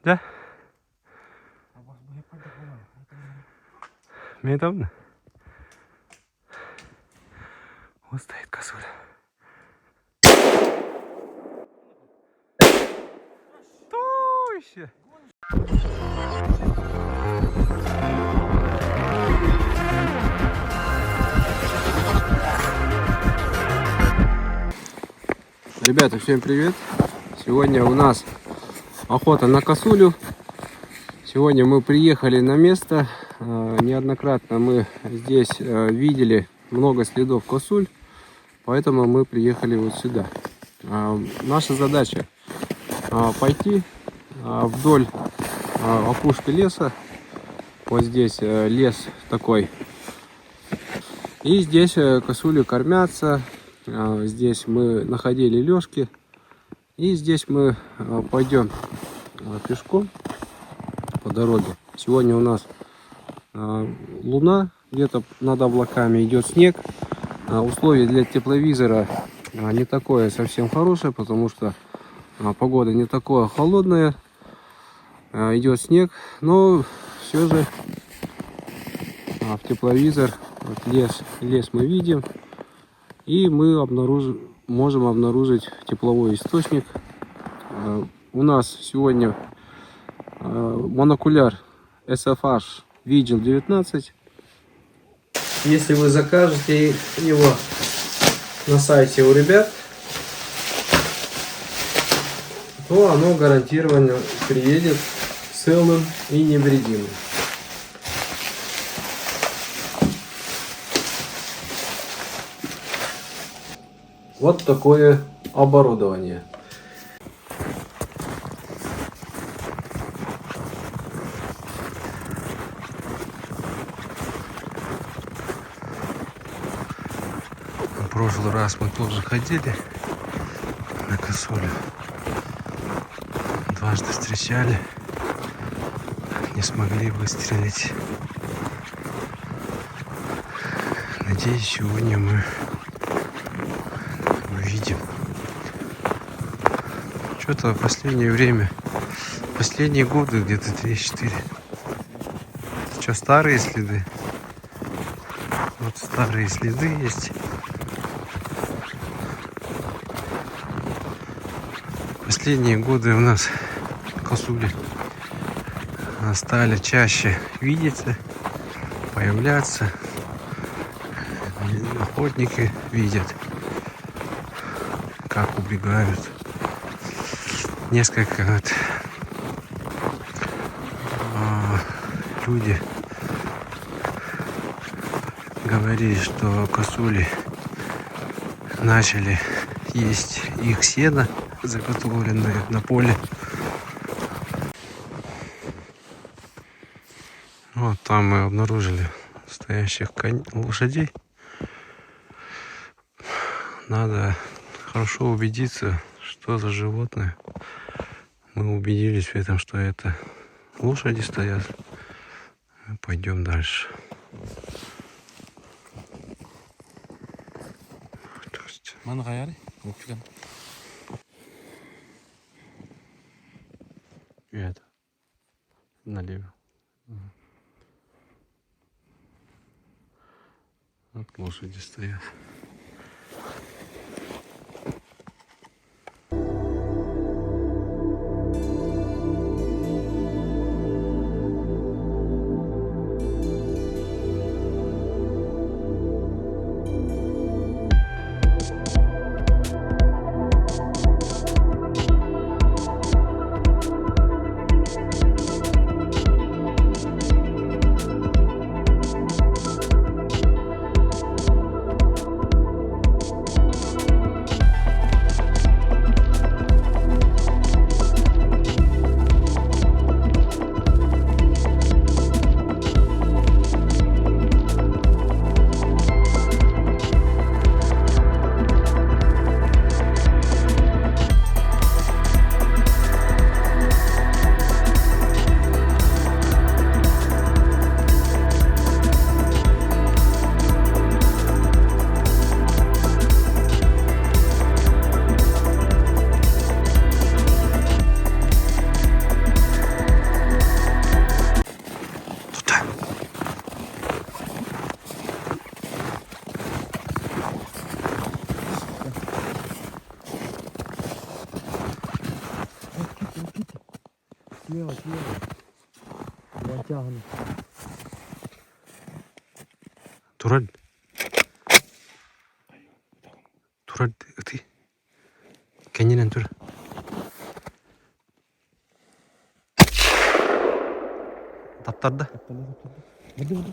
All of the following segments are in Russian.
Да? Медовно? Вот стоит косуля. Тоща! Ребята, всем привет! Сегодня у нас охота на косулю. Сегодня мы приехали на место. Неоднократно мы здесь видели много следов косуль, поэтому мы приехали вот сюда. Наша задача пойти вдоль опушки леса. Вот здесь лес такой. И здесь косули кормятся. Здесь мы находили лёжки. И здесь мы пойдем пешком по дороге. Сегодня у нас луна, где-то над облаками идет снег. Условия для тепловизора не такое совсем хорошее, потому что погода не такое холодная. Идет снег, но все же в тепловизор вот лес мы видим. И мы можем обнаружить тепловой источник. У нас сегодня монокуляр SFH Vigil 19. Если вы закажете его на сайте у ребят, то оно гарантированно приедет целым и невредимым. Вот такое оборудование. В прошлый раз мы тоже ходили на косулю. Дважды встречали. Не смогли выстрелить. Надеюсь, сегодня мы увидим. Что-то в последнее время, последние годы, где-то 3-4. Что, старые следы? Вот старые следы есть. Последние годы у нас косули стали чаще видеться, появляться. Охотники видят, как убегают. Несколько вот, люди говорили, что косули начали есть их сено, заготовленное на поле. Вот там мы обнаружили стоящих лошадей. Надо хорошо убедиться, что за животное. Мы убедились в этом, что это лошади стоят. Пойдем дальше. И это налево. Вот лошади стоят. Слева. Вон тягнут. Тураль. Тураль, ты. Кеннинен тур. Таптарды. Hadi.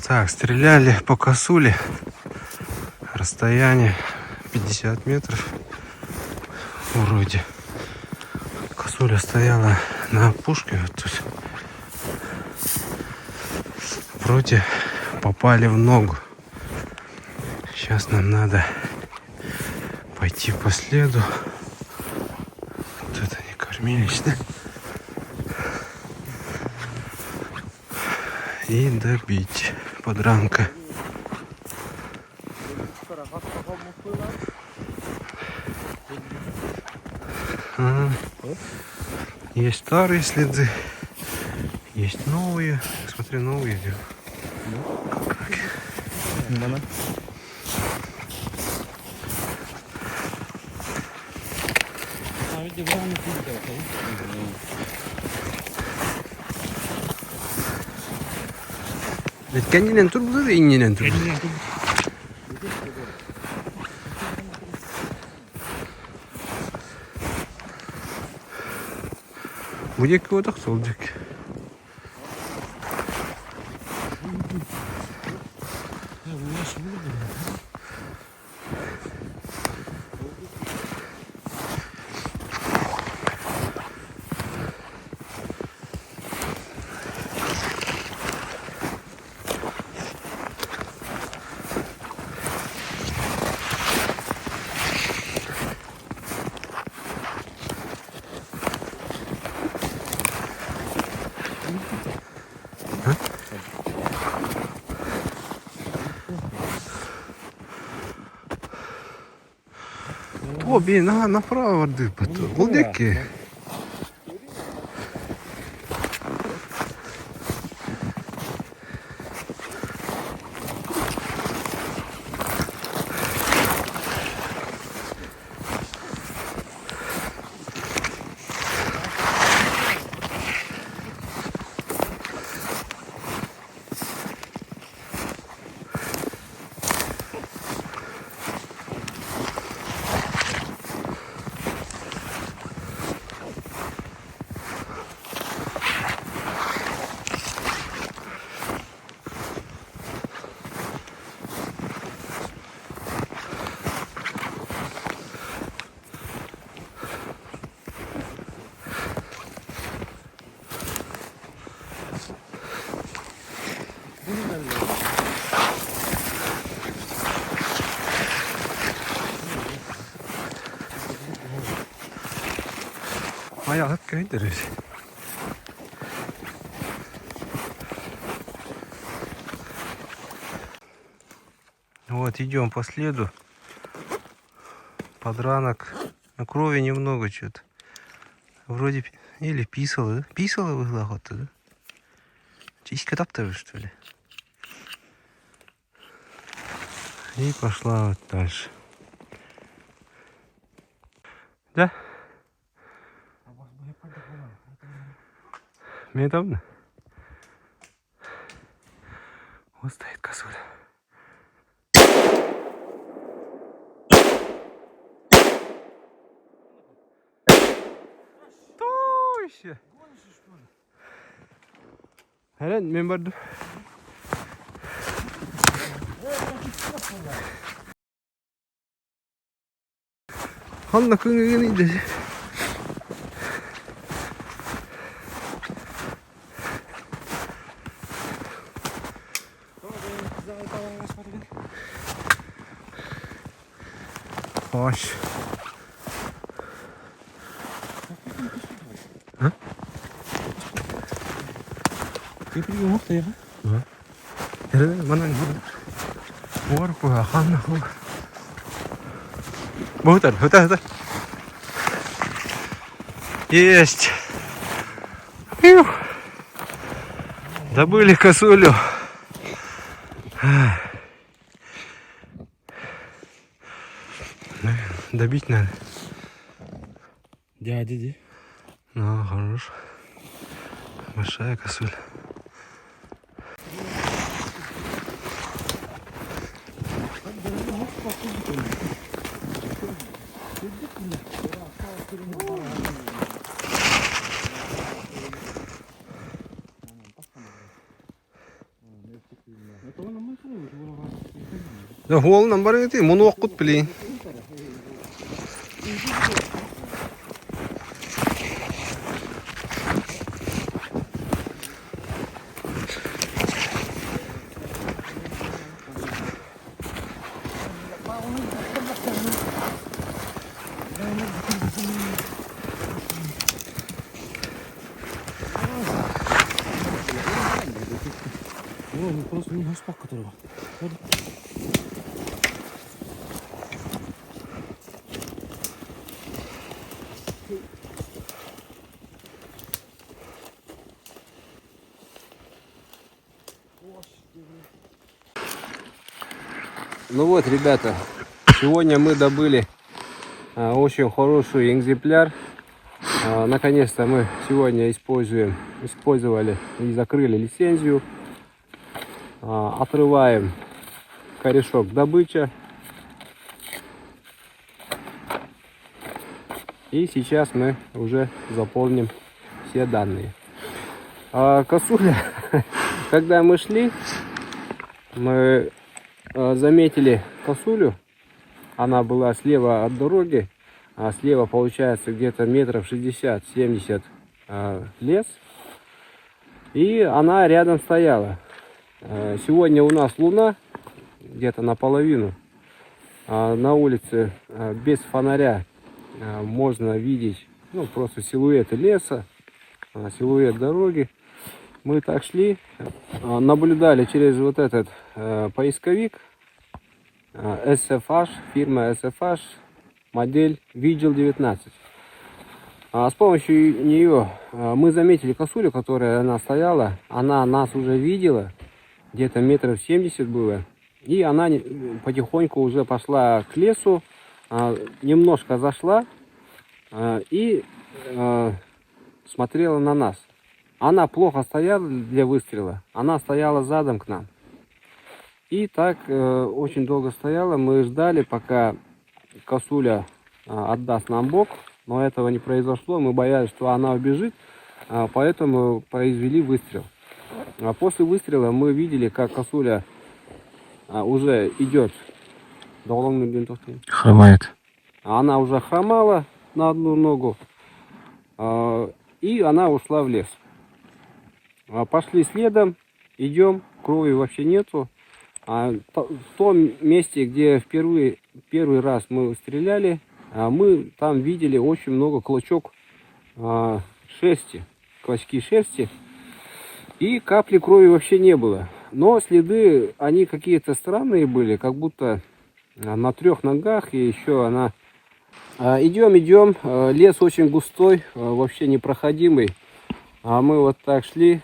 Так, стреляли по косуле. Расстояние 50 метров. Вроде. Косуля стояла на опушке вот тут. Вроде попали в ногу. Сейчас нам надо пойти по следу. Тут они кормились, да? И добить подранка. Есть старые следы, есть новые. Смотри, новые идем. Kendinen tur burada da inginen tur. Bu yakı odak olacak. Тобі направо води, голдяки. Ayağı gönderiz. Вот идем по следу. Подранок. На крови немного что-то. Вроде или писала, да? Писала выгла вот-то, да? Чиська таптываешь, что ли? И пошла вот дальше. Да? Мне удобно? Вот стоит косуля. Тоща! Herhalde men vardı. Hanna kıngı neydi? Hoş. Ha? Kepri yumurta ya. Nerede? Bana burada. Var bu hanna bu. Бутер, вот. Есть. Добыли косулю. Добить надо. Дядя. Ну, хорош. Большая косуль. Ja, қолынан бар еді, мұны оқыт білейін. Ну просто не гаспак, которого. Ну вот, ребята, сегодня мы добыли очень хороший экземпляр. Наконец-то мы сегодня использовали и закрыли лицензию. Отрываем корешок добыча. И сейчас мы уже заполним все данные. Косуля, когда мы шли, мы заметили косулю. Она была слева от дороги, а слева получается где-то метров 60-70 лес. И она рядом стояла. Сегодня у нас луна, где-то наполовину. На улице без фонаря можно видеть просто силуэты леса, силуэт дороги. Мы так шли, наблюдали через вот этот поисковик SFH, фирма SFH, модель Vigil 19. С помощью нее мы заметили косулю, которая она стояла. Она нас уже видела, где-то метров 70 было. И она потихоньку уже пошла к лесу, немножко зашла и смотрела на нас. Она плохо стояла для выстрела, она стояла задом к нам. И так очень долго стояла, мы ждали, пока косуля отдаст нам бок, но этого не произошло, мы боялись, что она убежит, поэтому произвели выстрел. После выстрела мы видели, как косуля уже идет. Хромает. Она уже хромала на одну ногу, и она ушла в лес. Пошли следом, идем, крови вообще нету. В том месте, где первый раз мы стреляли, мы там видели очень много клочок шерсти, клочки шерсти, и капли крови вообще не было. Но следы, они какие-то странные были, как будто на 3 ногах, и еще она... Идем, лес очень густой, вообще непроходимый. Мы вот так шли,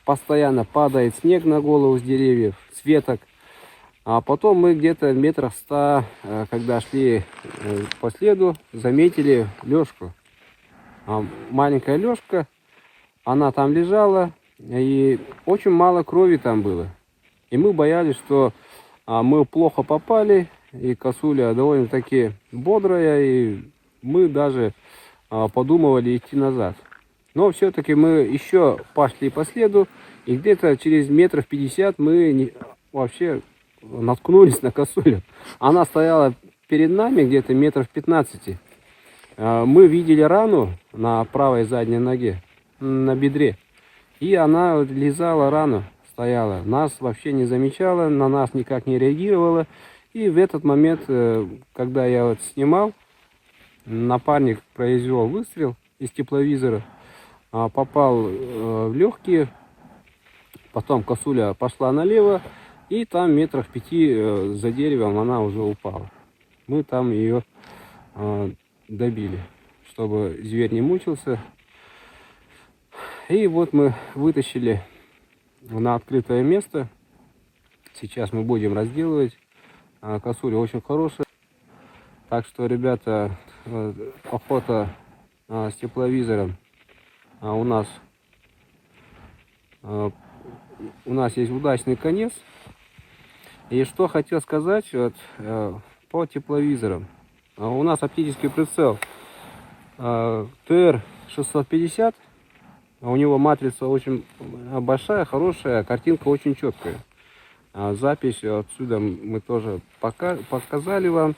постоянно падает снег на голову с деревьев, с веток. А потом мы где-то метров 100, когда шли по следу, заметили лёжку. Маленькая лёжка, она там лежала, и очень мало крови там было. И мы боялись, что мы плохо попали, и косуля довольно-таки бодрая, и мы даже подумывали идти назад. Но все-таки мы еще пошли по следу, и где-то через метров 50 мы вообще наткнулись на косулю. Она стояла перед нами где-то метров 15. Мы видели рану на правой задней ноге, на бедре. И она лизала рану, стояла. Нас вообще не замечала, на нас никак не реагировала. И в этот момент, когда я вот снимал, напарник произвел выстрел из тепловизора. Попал в легкие, потом косуля пошла налево, и там метров 5 за деревом она уже упала. Мы там ее добили, чтобы зверь не мучился. И вот мы вытащили на открытое место. Сейчас мы будем разделывать. Косуля очень хорошая. Так что, ребята, охота с тепловизором у нас есть удачный конец. И что хотел сказать вот, по тепловизорам. У нас оптический прицел TR650. У него матрица очень большая, хорошая, картинка очень четкая. Запись отсюда мы тоже показали вам.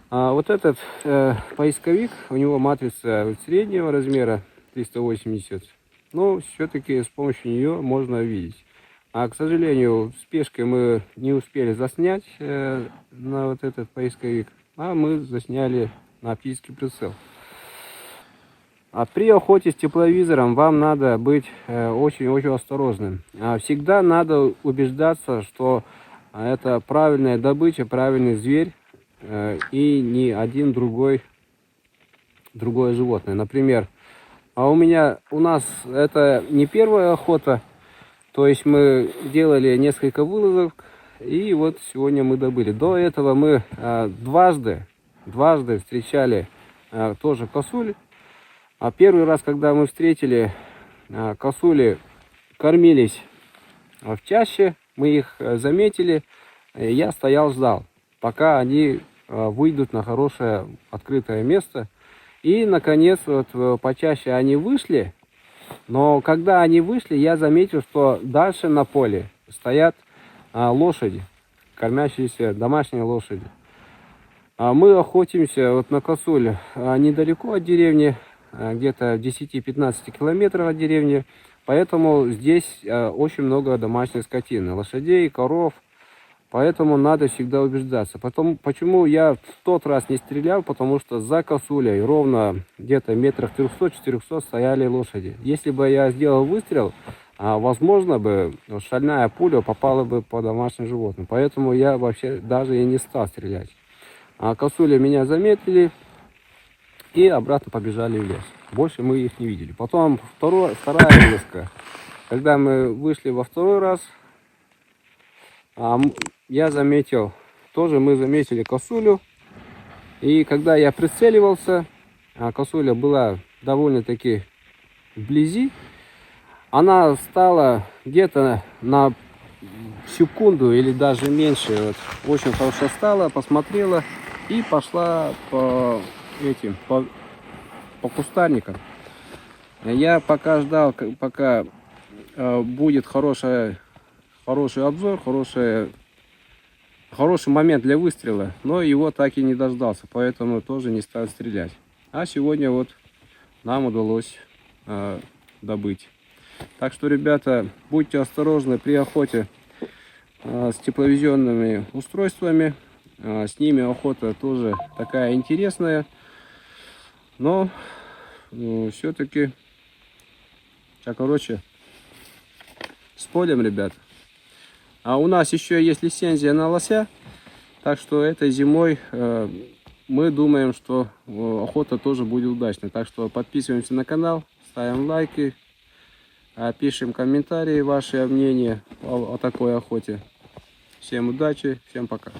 Вот этот поисковик, у него матрица среднего размера 380. Но все-таки с помощью нее можно видеть. К сожалению, в спешке мы не успели заснять на вот этот поисковик, мы засняли на оптический прицел. При охоте с тепловизором вам надо быть очень-очень осторожным. Всегда надо убеждаться, что это правильная добыча, правильный зверь и не один другое животное. Например, у нас это не первая охота. То есть мы делали несколько вылазок, и вот сегодня мы добыли. До этого мы дважды встречали тоже косуль. Первый раз, когда мы встретили, косули кормились в чаще, мы их заметили, я стоял, ждал, пока они выйдут на хорошее открытое место. И, наконец, вот почаще они вышли. Но когда они вышли, я заметил, что дальше на поле стоят лошади, кормящиеся домашние лошади. Мы охотимся вот на косуль недалеко от деревни, где-то в 10-15 километрах от деревни. Поэтому здесь очень много домашней скотины, лошадей, коров. Поэтому надо всегда убеждаться. Почему я в тот раз не стрелял? Потому что за косулей ровно где-то метрах 300-400 стояли лошади. Если бы я сделал выстрел, возможно бы шальная пуля попала бы по домашним животным. Поэтому я вообще даже и не стал стрелять. Косули меня заметили и обратно побежали в лес. Больше мы их не видели. Потом вторая вылазка. Когда мы вышли во второй раз, я заметил, мы заметили косулю. И когда я прицеливался, косуля была довольно-таки вблизи. Она стала где-то на секунду или даже меньше. Вот, очень хорошо стала, посмотрела и пошла по кустарникам. Я пока ждал, пока будет хороший обзор, хороший момент для выстрела, но его так и не дождался, поэтому тоже не стал стрелять. А сегодня вот нам удалось добыть. Так что, ребята, будьте осторожны при охоте с тепловизионными устройствами. С ними охота тоже такая интересная, но все-таки, короче, с полем, ребят. У нас еще есть лицензия на лося, так что этой зимой мы думаем, что охота тоже будет удачной. Так что подписываемся на канал, ставим лайки, пишем комментарии, ваши мнения о такой охоте. Всем удачи, всем пока.